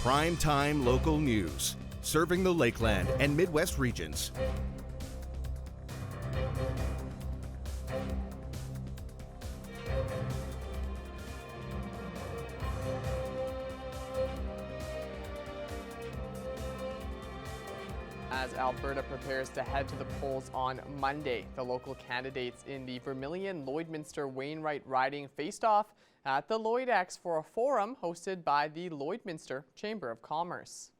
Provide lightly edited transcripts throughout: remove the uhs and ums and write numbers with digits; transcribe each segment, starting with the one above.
Prime-time local news, serving the Lakeland and Midwest regions. As Alberta prepares to head to the polls on Monday, the local candidates in the Vermilion, Lloydminster, Wainwright riding faced off at the Lloydex for a forum hosted by the Lloydminster Chamber of Commerce.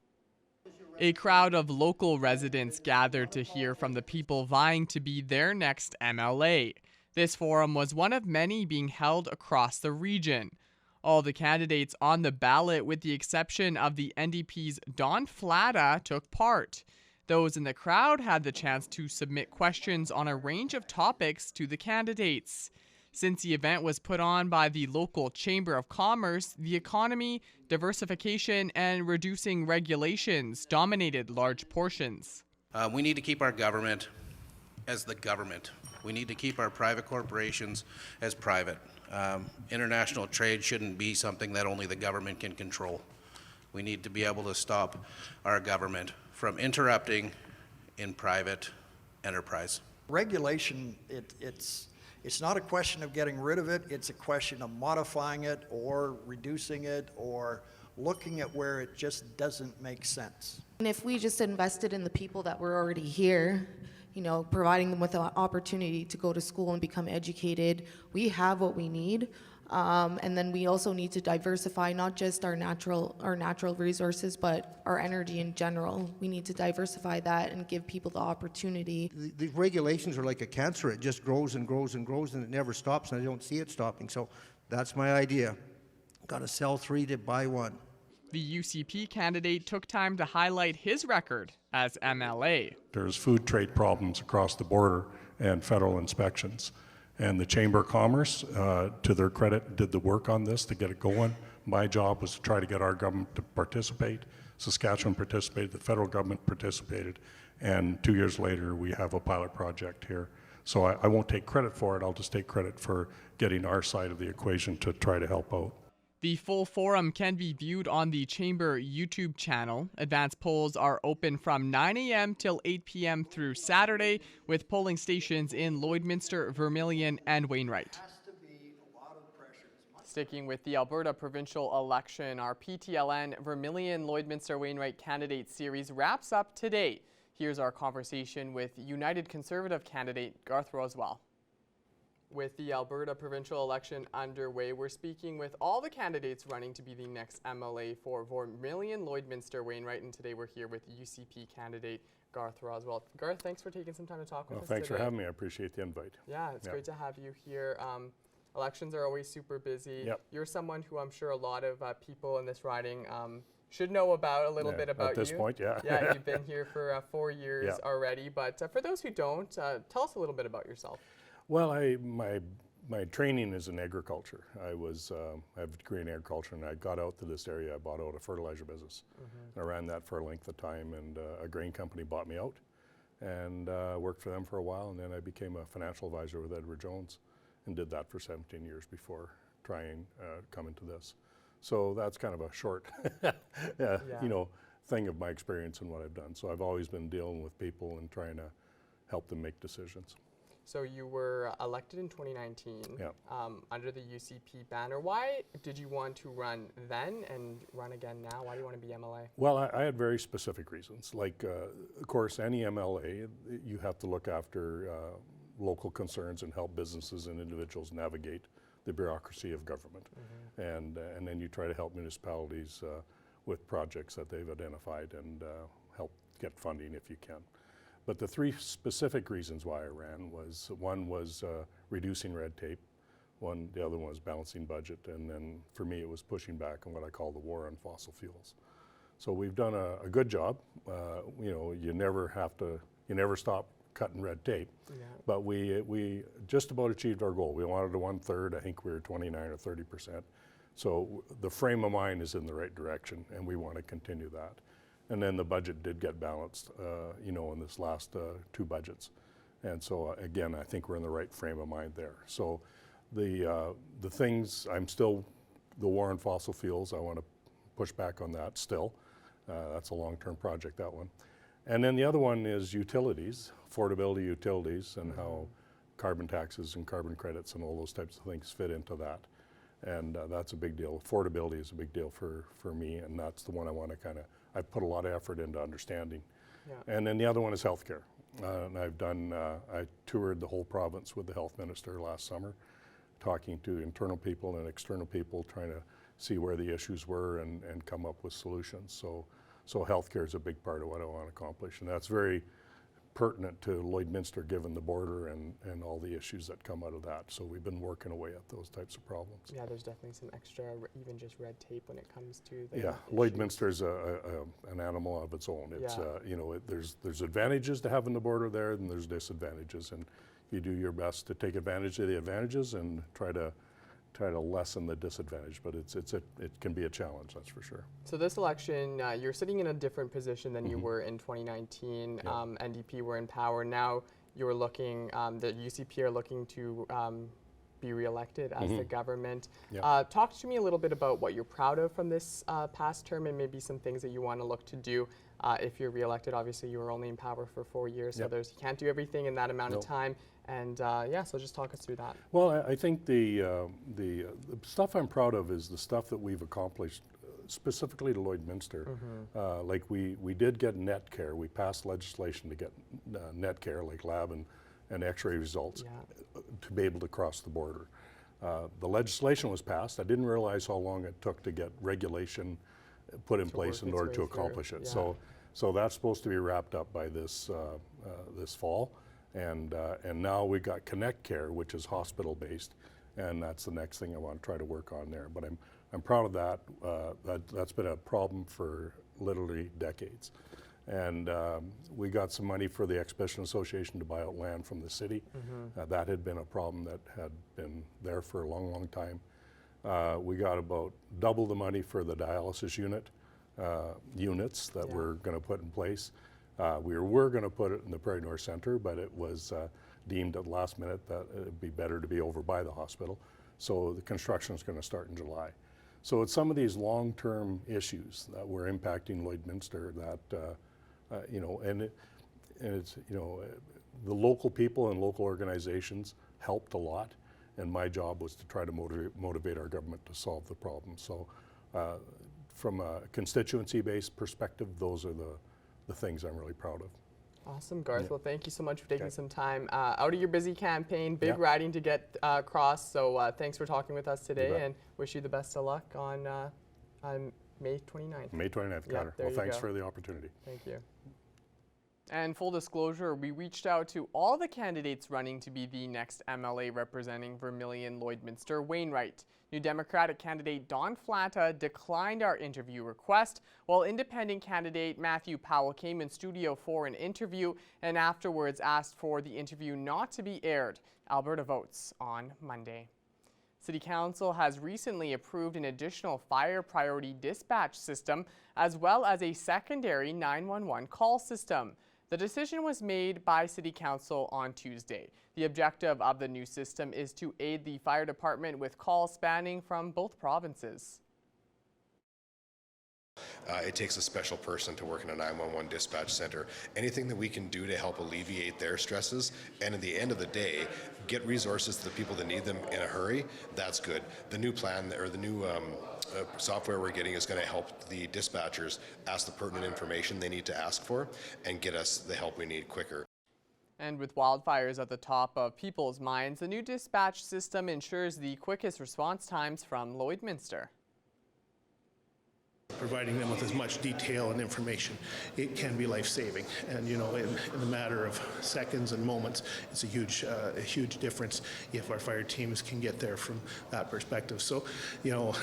A crowd of local residents gathered to hear from the people vying to be their next MLA. This forum was one of many being held across the region. All the candidates on the ballot, with the exception of the NDP's Don Flata, took part. Those in the crowd had the chance to submit questions on a range of topics to the candidates. Since the event was put on by the local Chamber of Commerce, the economy, diversification, and reducing regulations dominated large portions. We need to keep our government as the government. We need to keep our private corporations as private. International trade shouldn't be something that only the government can control. We need to be able to stop our government from interrupting in private enterprise. Regulation, it's not a question of getting rid of it, it's a question of modifying it or reducing it or looking at where it just doesn't make sense. And if we just invested in the people that were already here, you know, providing them with an opportunity to go to school and become educated, we have what we need. And then we also need to diversify not just our natural resources, but our energy in general. We need to diversify that and give people the opportunity. The regulations are like a cancer. It just grows and grows and grows, and it never stops, and I don't see it stopping. So that's my idea. Got to sell 3 to buy 1. The UCP candidate took time to highlight his record as MLA. There's food trade problems across the border and federal inspections. And the Chamber of Commerce, to their credit, did the work on this to get it going. My job was to try to get our government to participate. Saskatchewan participated, the federal government participated, and 2 years later we have a pilot project here. So I won't take credit for it, I'll just take credit for getting our side of the equation to try to help out. The full forum can be viewed on the Chamber YouTube channel. Advanced polls are open from 9 a.m. till 8 p.m. through Saturday, with polling stations in Lloydminster, Vermilion, and Wainwright. Sticking with the Alberta provincial election, our PTLN Vermilion Lloydminster Wainwright candidate series wraps up today. Here's our conversation with United Conservative candidate Garth Roswell. With the Alberta provincial election underway, we're speaking with all the candidates running to be the next MLA for Vermilion, Lloydminster, Wainwright, and today we're here with UCP candidate Garth Roswell. Garth, thanks for taking some time to talk with us Thanks today. for having me. I appreciate the invite. Yeah, it's great to have you here. Elections are always super busy. Yep. You're someone who I'm sure a lot of people in this riding should know about a little bit about you. At this point, yeah. Yeah, you've been here for 4 years already, but for those who don't, tell us a little bit about yourself. Well, my training is in agriculture. I have a degree in agriculture, and I got out to this area. I bought out a fertilizer business. I ran that for a length of time, and a grain company bought me out, and worked for them for a while, and then I became a financial advisor with Edward Jones, and did that for 17 years before trying come into this. So that's kind of a short, thing of my experience and what I've done. So I've always been dealing with people and trying to help them make decisions. So you were elected in 2019 under the UCP banner. Why did you want to run then and run again now? Why do you want to be MLA? Well, I had very specific reasons. Like, of course, any MLA, you have to look after local concerns and help businesses and individuals navigate the bureaucracy of government. And then you try to help municipalities with projects that they've identified and help get funding if you can. But the 3 specific reasons why I ran was, one was reducing red tape, the other one was balancing budget, and then for me it was pushing back on what I call the war on fossil fuels. So we've done a good job. You never stop cutting red tape, but we just about achieved our goal. We wanted a 1/3, I think we were 29 or 30%. So the frame of mind is in the right direction, and we want to continue that. And then the budget did get balanced, in this last 2 budgets. And so again, I think we're in the right frame of mind there. So the things, the war on fossil fuels, I want to push back on that still. That's a long-term project, that one. And then the other one is utilities, affordability utilities, and how carbon taxes and carbon credits and all those types of things fit into that. And that's a big deal. Affordability is a big deal for me, and that's the one I want to I've put a lot of effort into understanding. Yeah. And then the other one is healthcare. And I toured the whole province with the health minister last summer, talking to internal people and external people, trying to see where the issues were and come up with solutions. So healthcare is a big part of what I want to accomplish, and that's very pertinent to Lloydminster given the border and all the issues that come out of that. So we've been working away at those types of problems. Yeah, there's definitely some extra, even just red tape when it comes to the Yeah, Lloydminster is an animal of its own. It's you know, there's advantages to having the border there, and there's disadvantages, and you do your best to take advantage of the advantages and try to lessen the disadvantage, but it can be a challenge, that's for sure. So this election, you're sitting in a different position than you were in 2019. Yeah. NDP were in power. Now you're looking, the UCP are looking to be re-elected as the government. Yeah. Talk to me a little bit about what you're proud of from this past term, and maybe some things that you want to look to do if you're re-elected. Obviously, you were only in power for 4 years, so you can't do everything in that amount of time. And so just talk us through that. Well, I think the stuff I'm proud of is the stuff that we've accomplished, specifically to Lloydminster. Like we did get net care. We passed legislation to get net care, like lab and x-ray results, to be able to cross the border. The legislation was passed. I didn't realize how long it took to get regulation put in place in order to accomplish it. Yeah. So that's supposed to be wrapped up by this fall. And now we got Connect Care, which is hospital-based, and that's the next thing I want to try to work on there. But I'm proud of that. That's been a problem for literally decades. And we got some money for the Expedition Association to buy out land from the city. That had been a problem that had been there for a long, long time. We got about double the money for the dialysis units that we're going to put in place. We were going to put it in the Prairie North Centre, but it was deemed at the last minute that it would be better to be over by the hospital. So the construction is going to start in July. So it's some of these long-term issues that were impacting Lloydminster that, you know, and it's, you know, the local people and local organizations helped a lot, and my job was to try to motivate our government to solve the problem. So from a constituency-based perspective, those are the things I'm really proud of. Awesome, Garth. Yeah. Well, thank you so much for taking some time out of your busy campaign, big riding to get across. So thanks for talking with us today, and wish you the best of luck on May 29th. May 29th, Connor. Well, thanks for the opportunity. Thank you. And full disclosure, we reached out to all the candidates running to be the next MLA representing Vermilion, Lloydminster, Wainwright. New Democratic candidate Don Flatta declined our interview request, while independent candidate Matthew Powell came in studio for an interview and afterwards asked for the interview not to be aired. Alberta votes on Monday. City Council has recently approved an additional fire priority dispatch system as well as a secondary 911 call system. The decision was made by City Council on Tuesday. The objective of the new system is to aid the fire department with calls spanning from both provinces. It takes a special person to work in a 911 dispatch center. Anything that we can do to help alleviate their stresses, and at the end of the day, get resources to the people that need them in a hurry, that's good. The new plan, or the new software we're getting, is going to help the dispatchers ask the pertinent information they need to ask for and get us the help we need quicker. And with wildfires at the top of people's minds, the new dispatch system ensures the quickest response times from Lloydminster. Providing them with as much detail and information, it can be life-saving. And you know, in a matter of seconds and moments, it's a huge difference if our fire teams can get there from that perspective. So, you know,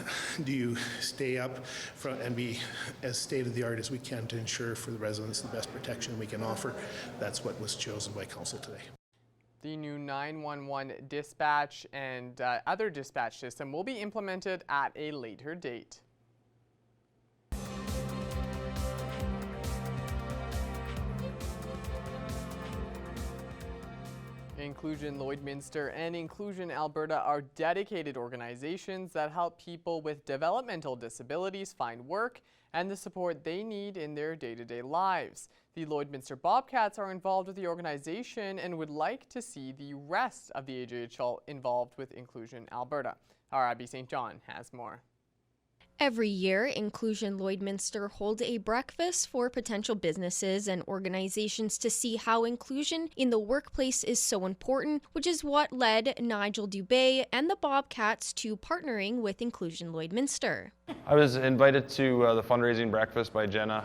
do you stay up and be as state-of-the-art as we can to ensure for the residents the best protection we can offer? That's what was chosen by Council today. The new 911 dispatch and other dispatch system will be implemented at a later date. Inclusion Lloydminster and Inclusion Alberta are dedicated organizations that help people with developmental disabilities find work and the support they need in their day-to-day lives. The Lloydminster Bobcats are involved with the organization and would like to see the rest of the AJHL involved with Inclusion Alberta. Our Abby St. John has more. Every year, Inclusion Lloydminster holds a breakfast for potential businesses and organizations to see how inclusion in the workplace is so important, which is what led Nigel Dubé and the Bobcats to partnering with Inclusion Lloydminster. I was invited to the fundraising breakfast by Jenna.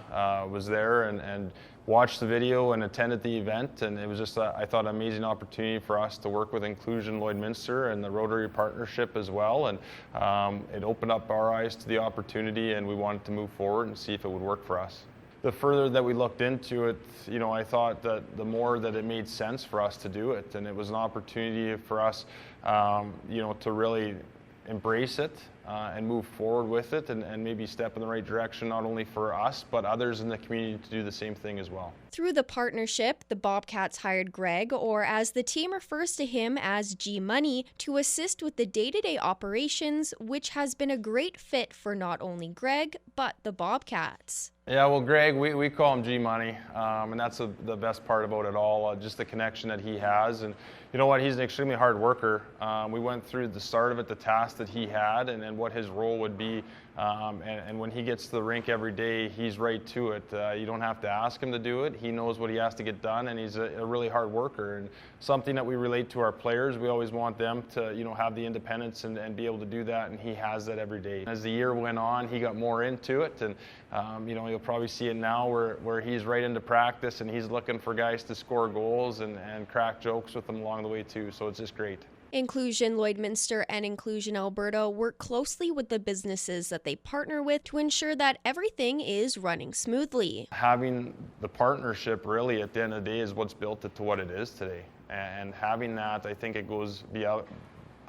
Was there and watched the video and attended the event, and it was just, I thought, an amazing opportunity for us to work with Inclusion Lloydminster and the Rotary Partnership as well, and it opened up our eyes to the opportunity, and we wanted to move forward and see if it would work for us. The further that we looked into it, I thought that the more that it made sense for us to do it, and it was an opportunity for us, to really embrace it and move forward with it and maybe step in the right direction, not only for us, but others in the community to do the same thing as well. Through the partnership, the Bobcats hired Greg, or as the team refers to him as G Money, to assist with the day-to-day operations, which has been a great fit for not only Greg, but the Bobcats. Yeah, well, Greg, we call him G Money, and that's the best part about it all, just the connection that he has. And you know what, he's an extremely hard worker. We went through the start of it, the task that he had, and what his role would be. And when he gets to the rink every day, he's right to it. You don't have to ask him to do it. He knows what he has to get done, and he's a really hard worker. And something that we relate to our players, we always want them to, have the independence and be able to do that, and he has that every day. As the year went on, he got more into it, and you'll probably see it now where he's right into practice, and he's looking for guys to score goals and crack jokes with them along the way too. So it's just great. Inclusion Lloydminster and Inclusion Alberta work closely with the businesses that they partner with to ensure that everything is running smoothly. Having the partnership really at the end of the day is what's built it to what it is today. And having that, I think it goes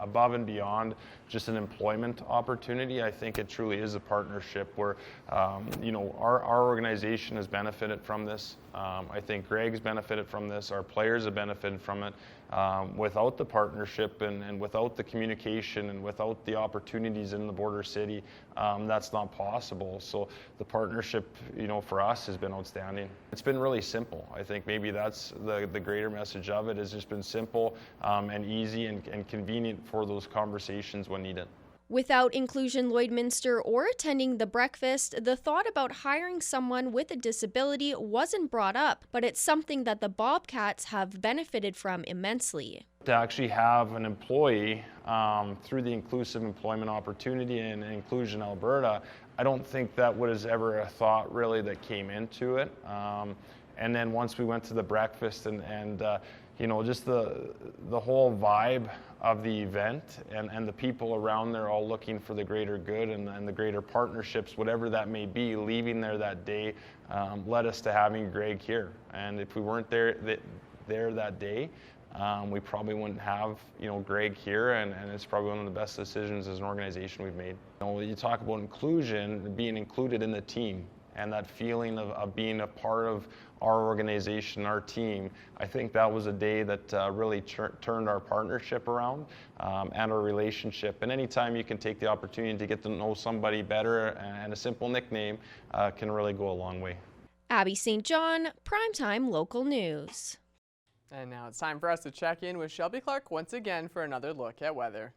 above and beyond just an employment opportunity. I think it truly is a partnership where, our organization has benefited from this. I think Greg's benefited from this. Our players have benefited from it. Without the partnership and without the communication and without the opportunities in the border city, that's not possible. So the partnership, for us has been outstanding. It's been really simple. I think maybe that's the greater message of it. Has just been simple and easy and convenient for those conversations when needed. Without Inclusion Lloydminster or attending the breakfast, the thought about hiring someone with a disability wasn't brought up, but it's something that the Bobcats have benefited from immensely. To actually have an employee through the Inclusive Employment Opportunity and Inclusion Alberta, I don't think that was ever a thought really that came into it. And then once we went to the breakfast and just the whole vibe of the event and the people around there all looking for the greater good and the greater partnerships, whatever that may be, leaving there that day led us to having Greg here. And if we weren't there that day, we probably wouldn't have Greg here, and it's probably one of the best decisions as an organization we've made. You talk about inclusion, being included in the team, and that feeling of being a part of our organization, our team. I think that was a day that really turned our partnership around and our relationship. And anytime you can take the opportunity to get to know somebody better, and a simple nickname can really go a long way. Abby St. John, Primetime Local News. And now it's time for us to check in with Shelby Clark once again for another look at weather.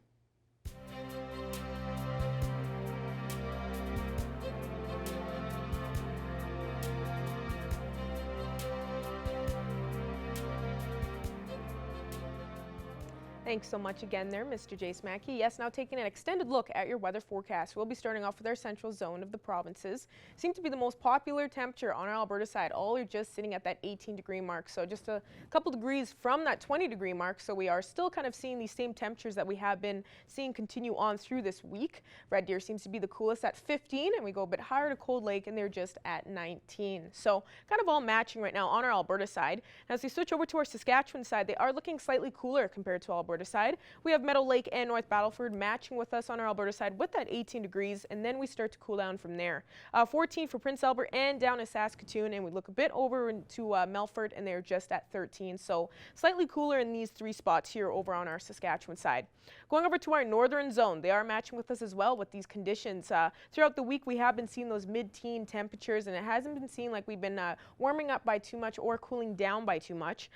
Thanks so much again there, Mr. Jace Mackey. Yes, now taking an extended look at your weather forecast. We'll be starting off with our central zone of the provinces. Seem to be the most popular temperature on our Alberta side. All are just sitting at that 18-degree mark, so just a couple degrees from that 20-degree mark. So we are still kind of seeing these same temperatures that we have been seeing continue on through this week. Red Deer seems to be the coolest at 15, and we go a bit higher to Cold Lake, and they're just at 19. So kind of all matching right now on our Alberta side. As we switch over to our Saskatchewan side, they are looking slightly cooler compared to Alberta Alberta side. We have Meadow Lake and North Battleford matching with us on our Alberta side with that 18 degrees, and then we start to cool down from there. 14 for Prince Albert and down in Saskatoon, and we look a bit over into Melfort, and they're just at 13. So slightly cooler in these 3 spots here over on our Saskatchewan side. Going over to our northern zone, they are matching with us as well with these conditions. Throughout the week, we have been seeing those mid-teen temperatures, and it hasn't been seen like we've been warming up by too much or cooling down by too much.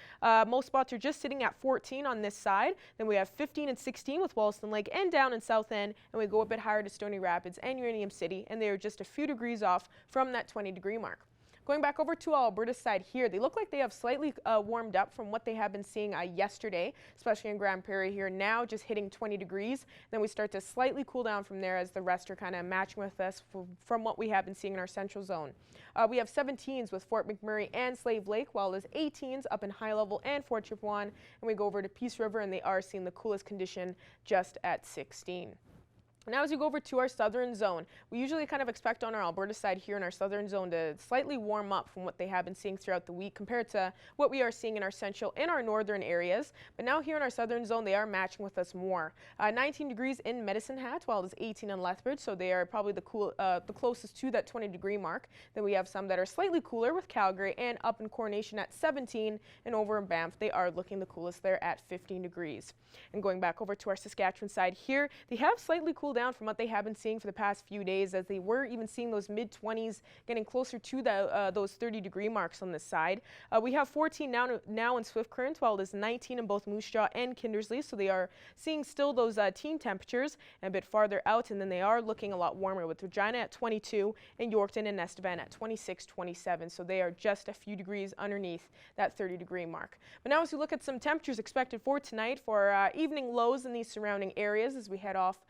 Most spots are just sitting at 14 on this side. Then we have 15 and 16 with Wollaston Lake and down in South End, and we go a bit higher to Stony Rapids and Uranium City, and they are just a few degrees off from that 20-degree mark. Going back over to our Alberta side here, they look like they have slightly warmed up from what they have been seeing yesterday, especially in Grand Prairie here. Now just hitting 20 degrees. Then we start to slightly cool down from there as the rest are kind of matching with us from what we have been seeing in our central zone. We have 17s with Fort McMurray and Slave Lake, while there's 18s up in High Level and Fort Chipewyan. And we go over to Peace River, and they are seeing the coolest condition just at 16. Now as we go over to our southern zone, we usually kind of expect on our Alberta side here in our southern zone to slightly warm up from what they have been seeing throughout the week compared to what we are seeing in our central and our northern areas. But now here in our southern zone, they are matching with us more. 19 degrees in Medicine Hat, while it's 18 in Lethbridge, so they are probably the closest to that 20-degree mark. Then we have some that are slightly cooler with Calgary and up in Coronation at 17, and over in Banff, they are looking the coolest there at 15 degrees. And going back over to our Saskatchewan side here, they have slightly cooled down from what they have been seeing for the past few days, as they were even seeing those mid-20s getting closer to those 30-degree marks on this side. We have 14 now in Swift Current, while it is 19 in both Moose Jaw and Kindersley, so they are seeing still those teen temperatures and a bit farther out, and then they are looking a lot warmer with Regina at 22 and Yorkton and Estevan at 26, 27, so they are just a few degrees underneath that 30-degree mark. But now as we look at some temperatures expected for tonight for evening lows in these surrounding areas as we head off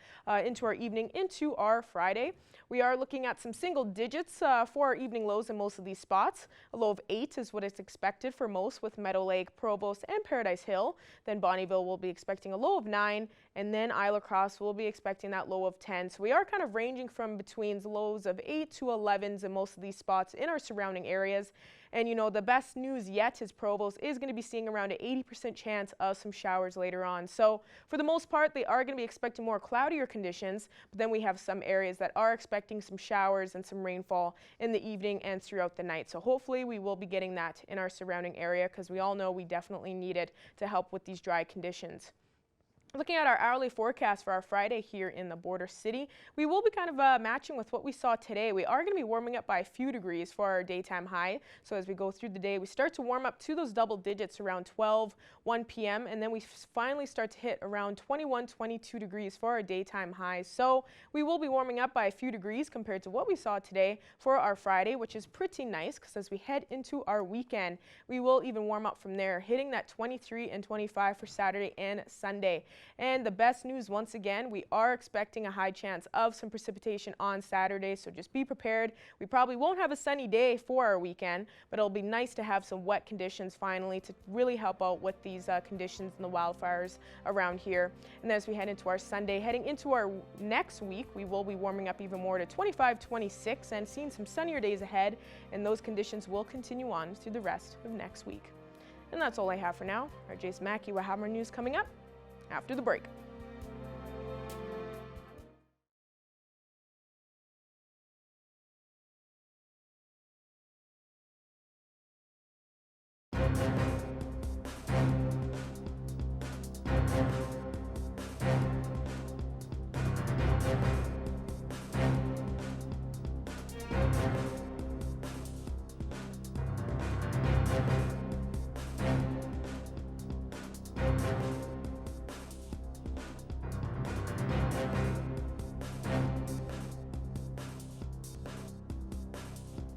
into our evening into our Friday. We are looking at some single digits for our evening lows in most of these spots. A low of 8 is what is expected for most, with Meadow Lake, Provost, and Paradise Hill. Then Bonnyville will be expecting a low of 9, and then Isla Cross will be expecting that low of 10. So we are kind of ranging from between lows of 8 to 11s in most of these spots in our surrounding areas. And you know, the best news yet is Provost is going to be seeing around an 80% chance of some showers later on. So for the most part, they are going to be expecting more cloudier conditions, but then we have some areas that are expecting some showers and some rainfall in the evening and throughout the night. So hopefully we will be getting that in our surrounding area, because we all know we definitely need it to help with these dry conditions. Looking at our hourly forecast for our Friday here in the border city, we will be kind of matching with what we saw today. We are going to be warming up by a few degrees for our daytime high. So as we go through the day, we start to warm up to those double digits around 12, 1 p.m. and then we finally start to hit around 21, 22 degrees for our daytime highs. So we will be warming up by a few degrees compared to what we saw today for our Friday, which is pretty nice, because as we head into our weekend, we will even warm up from there, hitting that 23 and 25 for Saturday and Sunday. And the best news, once again, we are expecting a high chance of some precipitation on Saturday, so just be prepared. We probably won't have a sunny day for our weekend, but it'll be nice to have some wet conditions finally to really help out with these conditions and the wildfires around here. And then as we head into our Sunday, heading into our next week, we will be warming up even more to 25, 26, and seeing some sunnier days ahead, and those conditions will continue on through the rest of next week. And that's all I have for now. Our Jason Mackey will have more news coming up after the break.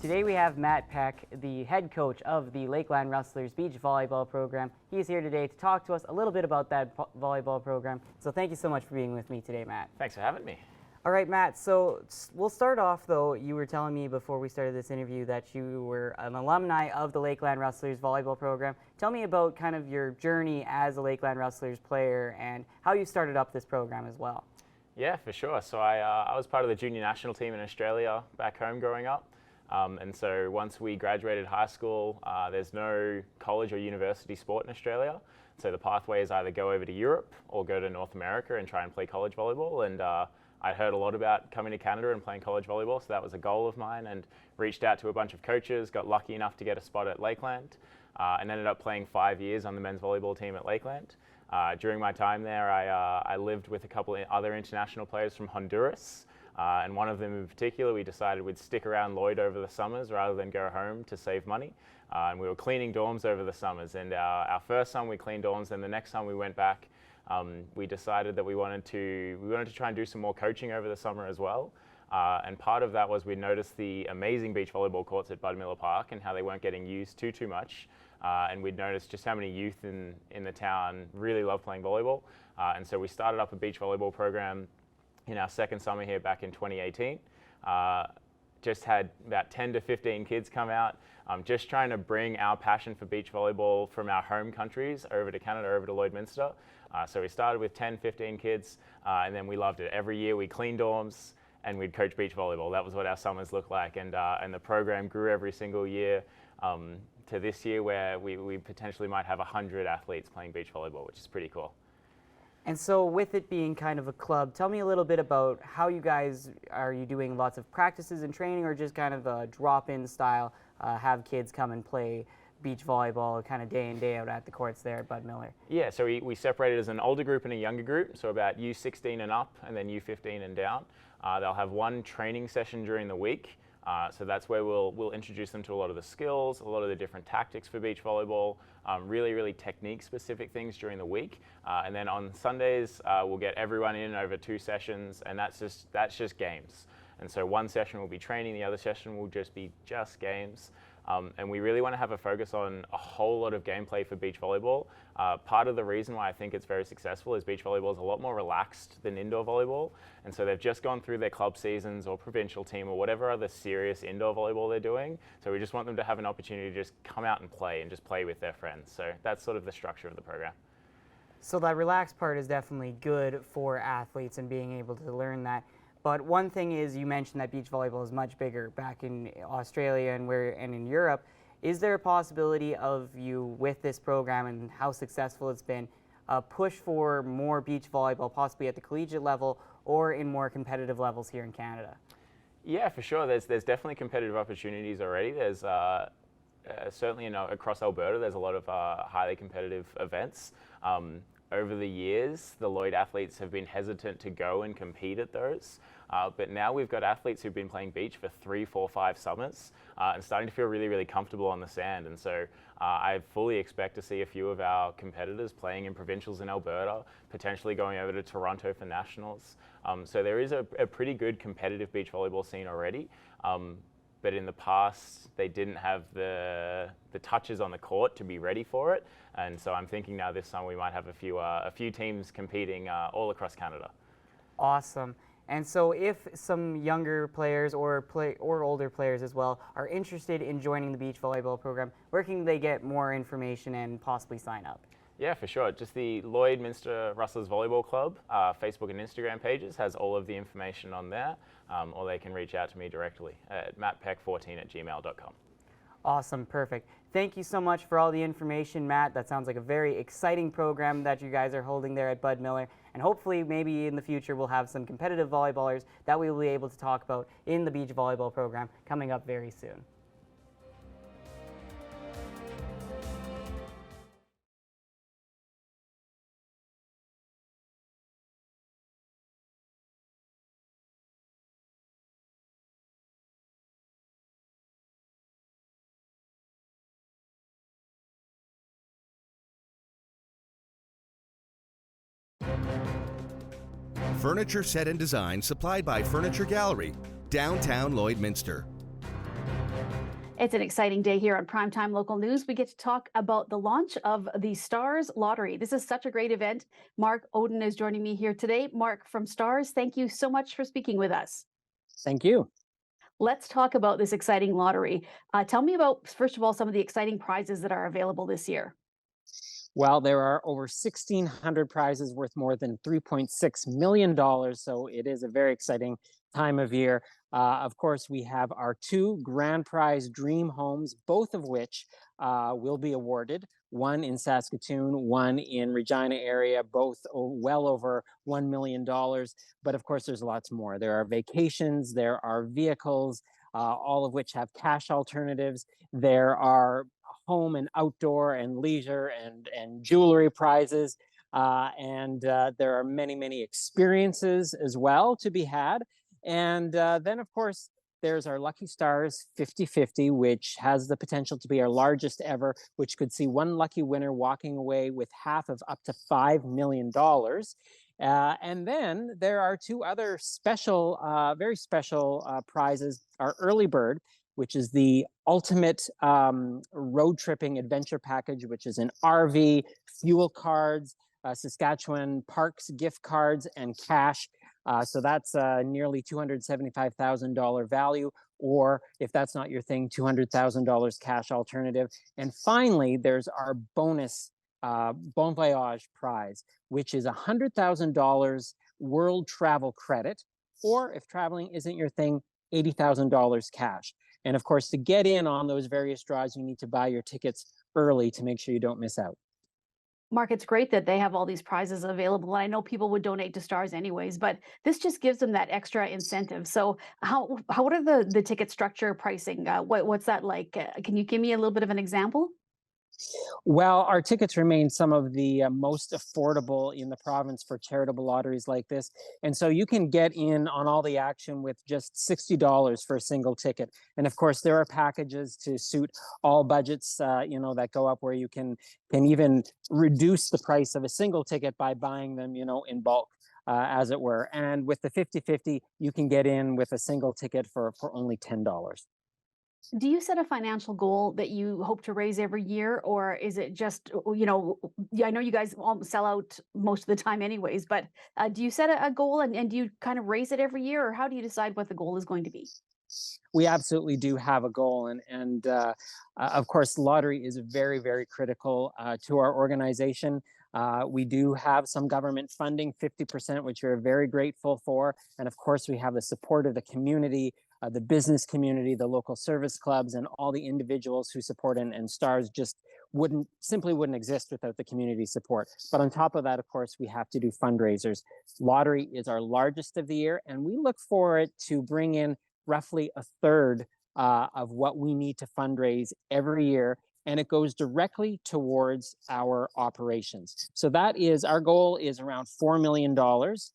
Today we have Matt Peck, the head coach of the Lakeland Rustlers beach volleyball program. He's here today to talk to us a little bit about that volleyball program. So thank you so much for being with me today, Matt. Thanks for having me. All right, Matt, so we'll start off, though. You were telling me before we started this interview that you were an alumni of the Lakeland Rustlers volleyball program. Tell me about kind of your journey as a Lakeland Rustlers player and how you started up this program as well. Yeah, for sure. So I was part of the junior national team in Australia back home growing up. And so once we graduated high school, there's no college or university sport in Australia. So the pathway is either go over to Europe or go to North America and try and play college volleyball. And I heard a lot about coming to Canada and playing college volleyball, so that was a goal of mine, and reached out to a bunch of coaches, got lucky enough to get a spot at Lakeland, and ended up playing 5 years on the men's volleyball team at Lakeland. During my time there, I lived with a couple of other international players from Honduras, and one of them in particular, we decided we'd stick around Lloyd over the summers rather than go home to save money. And we were cleaning dorms over the summers, and our first summer we cleaned dorms, and the next time we went back, we decided that we wanted to try and do some more coaching over the summer as well. And part of that was we noticed the amazing beach volleyball courts at Bud Miller Park and how they weren't getting used too much. And we'd noticed just how many youth in the town really love playing volleyball. And so we started up a beach volleyball program in our second summer here back in 2018. Just had about 10 to 15 kids come out, just trying to bring our passion for beach volleyball from our home countries over to Canada, over to Lloydminster. So we started with 10, 15 kids, and then we loved it. Every year we cleaned dorms and we'd coach beach volleyball. That was what our summers looked like, and the program grew every single year to this year where we potentially might have 100 athletes playing beach volleyball, which is pretty cool. And so with it being kind of a club, tell me a little bit about how you guys, are you doing lots of practices and training, or just kind of a drop-in style, have kids come and play beach volleyball kind of day in, day out at the courts there at Bud Miller? Yeah, so we separated as an older group and a younger group, so about U16 and up, and then U15 and down. They'll have one training session during the week. So that's where we'll introduce them to a lot of the skills, a lot of the different tactics for beach volleyball, really technique-specific things during the week. And then on Sundays, we'll get everyone in over 2 sessions, and that's just games. And so one session will be training, the other session will just be games. And we really want to have a focus on a whole lot of gameplay for beach volleyball. Part of the reason why I think it's very successful is beach volleyball is a lot more relaxed than indoor volleyball. And so they've just gone through their club seasons or provincial team or whatever other serious indoor volleyball they're doing. So we just want them to have an opportunity to just come out and just play with their friends. So that's sort of the structure of the program. So that relaxed part is definitely good for athletes and being able to learn that. But one thing is, you mentioned that beach volleyball is much bigger back in Australia and in Europe. Is there a possibility of you, with this program and how successful it's been, push for more beach volleyball, possibly at the collegiate level or in more competitive levels here in Canada? Yeah, for sure. There's definitely competitive opportunities already. There's certainly across Alberta, there's a lot of highly competitive events. Over the years, the Lloyd athletes have been hesitant to go and compete at those. But now we've got athletes who've been playing beach for 3, 4, 5 summers and starting to feel really comfortable on the sand. And so I fully expect to see a few of our competitors playing in provincials in Alberta, potentially going over to Toronto for nationals. So there is a pretty good competitive beach volleyball scene already. But in the past, they didn't have the touches on the court to be ready for it. And so I'm thinking now this summer we might have a few teams competing all across Canada. Awesome. And so if some younger players or older players as well are interested in joining the beach volleyball program, where can they get more information and possibly sign up? Yeah, for sure. Just the Lloydminster Rustlers Volleyball Club Facebook and Instagram pages has all of the information on there, or they can reach out to me directly at mattpeck14@gmail.com. Awesome, perfect. Thank you so much for all the information, Matt. That sounds like a very exciting program that you guys are holding there at Bud Miller. And hopefully, maybe in the future, we'll have some competitive volleyballers that we will be able to talk about in the beach volleyball program coming up very soon. Furniture set and design supplied by Furniture Gallery, downtown Lloydminster. It's an exciting day here on Primetime Local News. We get to talk about the launch of the Stars Lottery. This is such a great event. Mark Oden is joining me here today. Mark from Stars, thank you so much for speaking with us. Thank you. Let's talk about this exciting lottery. Tell me about, first of all, some of the exciting prizes that are available this year. Well, there are over 1,600 prizes worth more than $3.6 million, so it is a very exciting time of year. Of course, we have our 2 grand prize dream homes, both of which will be awarded. One in Saskatoon, one in Regina area, both well over $1 million. But of course, there's lots more. There are vacations, there are vehicles, all of which have cash alternatives. There are home and outdoor and leisure and jewelry prizes. And there are many, many experiences as well to be had. And then, of course, there's our Lucky Stars 50/50, which has the potential to be our largest ever, which could see one lucky winner walking away with half of up to $5 million. And then there are two other special, very special prizes. Our Early Bird, which is the ultimate road tripping adventure package, which is an RV, fuel cards, Saskatchewan Parks gift cards, and cash. So that's nearly $275,000 value, or if that's not your thing, $200,000 cash alternative. And finally, there's our bonus Bon Voyage prize, which is $100,000 world travel credit, or if traveling isn't your thing, $80,000 cash. And of course, to get in on those various draws, you need to buy your tickets early to make sure you don't miss out. Mark, it's great that they have all these prizes available. I know people would donate to Stars anyways, but this just gives them that extra incentive. So what are the ticket structure pricing? What's that like? Can you give me a little bit of an example? Well, our tickets remain some of the most affordable in the province for charitable lotteries like this. And so you can get in on all the action with just $60 for a single ticket. And of course, there are packages to suit all budgets, that go up where you can even reduce the price of a single ticket by buying them, in bulk. As it were. And with the 50/50, you can get in with a single ticket for only $10. Do you set a financial goal that you hope to raise every year, or is it just, I know you guys almost sell out most of the time anyways, but do you set a goal and do you kind of raise it every year, or how do you decide what the goal is going to be? We absolutely do have a goal, and of course, lottery is very, very critical to our organization. We do have some government funding, 50%, which we're very grateful for, and of course, we have the support of the community, the business community, the local service clubs, and all the individuals who support, and Stars just simply wouldn't exist without the community support. But on top of that, of course, we have to do fundraisers. Lottery is our largest of the year, and we look for it to bring in roughly a third of what we need to fundraise every year, and it goes directly towards our operations. So that is, our goal is around $4 million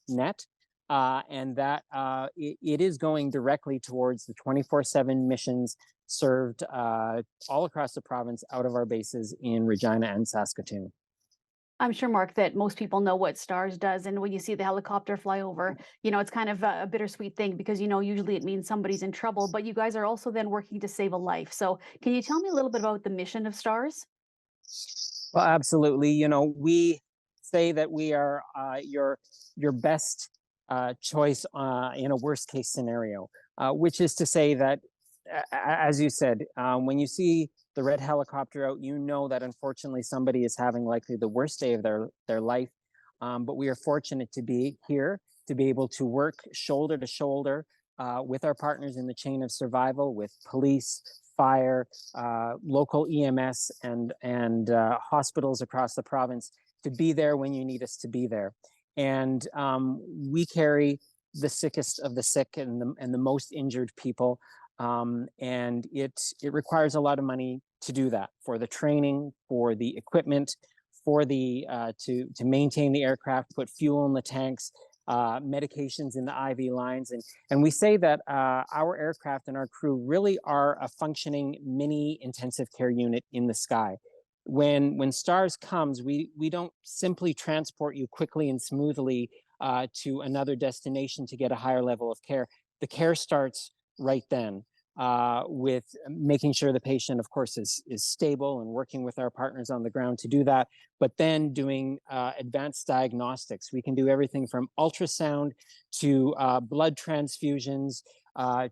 net, and that it is going directly towards the 24/7 missions served all across the province out of our bases in Regina and Saskatoon. I'm sure, Mark, that most people know what Stars does. And when you see the helicopter fly over, it's kind of a bittersweet thing because, usually it means somebody's in trouble, but you guys are also then working to save a life. So can you tell me a little bit about the mission of Stars? Well, absolutely. We say that we are your best choice in a worst case scenario, which is to say that, as you said, when you see the red helicopter out, that unfortunately somebody is having likely the worst day of their life. But we are fortunate to be here, to be able to work shoulder to shoulder with our partners in the chain of survival, with police, fire, local EMS, and hospitals across the province, to be there when you need us to be there. And we carry the sickest of the sick and the most injured people. And it requires a lot of money to do that, for the training, for the equipment, for the to maintain the aircraft, put fuel in the tanks, medications in the IV lines, and we say that our aircraft and our crew really are a functioning mini intensive care unit in the sky. When Stars comes, we don't simply transport you quickly and smoothly to another destination to get a higher level of care. The care starts right then, with making sure the patient, of course, is stable, and working with our partners on the ground to do that, but then doing advanced diagnostics. We can do everything from ultrasound to blood transfusions,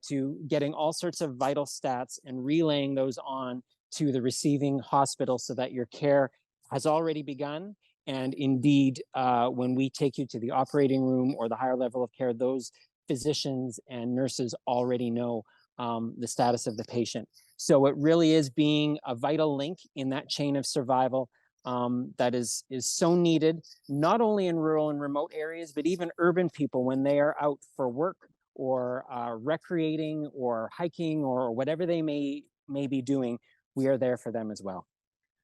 to getting all sorts of vital stats and relaying those on to the receiving hospital so that your care has already begun. And indeed, when we take you to the operating room or the higher level of care, those physicians and nurses already know the status of the patient. So it really is being a vital link in that chain of survival that is so needed, not only in rural and remote areas, but even urban people when they are out for work or recreating or hiking or whatever they may be doing. We are there for them as well.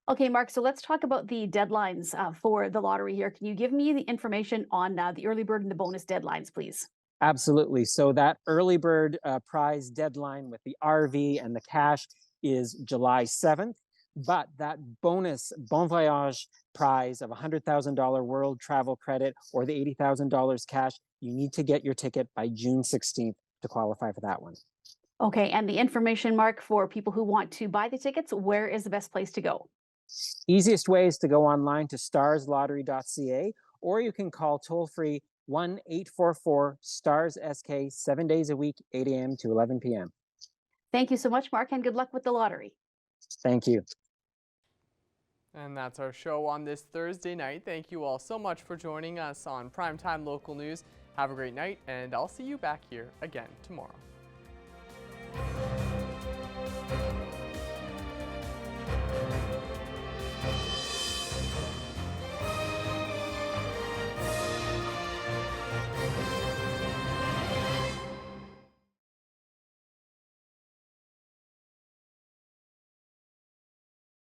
Okay, Mark, so let's talk about the deadlines for the lottery here. Can you give me the information on the early bird and the bonus deadlines, please? Absolutely. So that early bird prize deadline with the RV and the cash is July 7th. But that bonus Bon Voyage prize of $100,000 world travel credit or the $80,000 cash, you need to get your ticket by June 16th to qualify for that one. Okay, and the information, Mark, for people who want to buy the tickets, where is the best place to go? Easiest way is to go online to starslottery.ca, or you can call toll-free 1-844-STARS-SK 7 days a week, 8 a.m. to 11 p.m. Thank you so much, Mark, and good luck with the lottery. Thank you. And that's our show on this Thursday night. Thank you all so much for joining us on Primetime Local News. Have a great night, and I'll see you back here again tomorrow.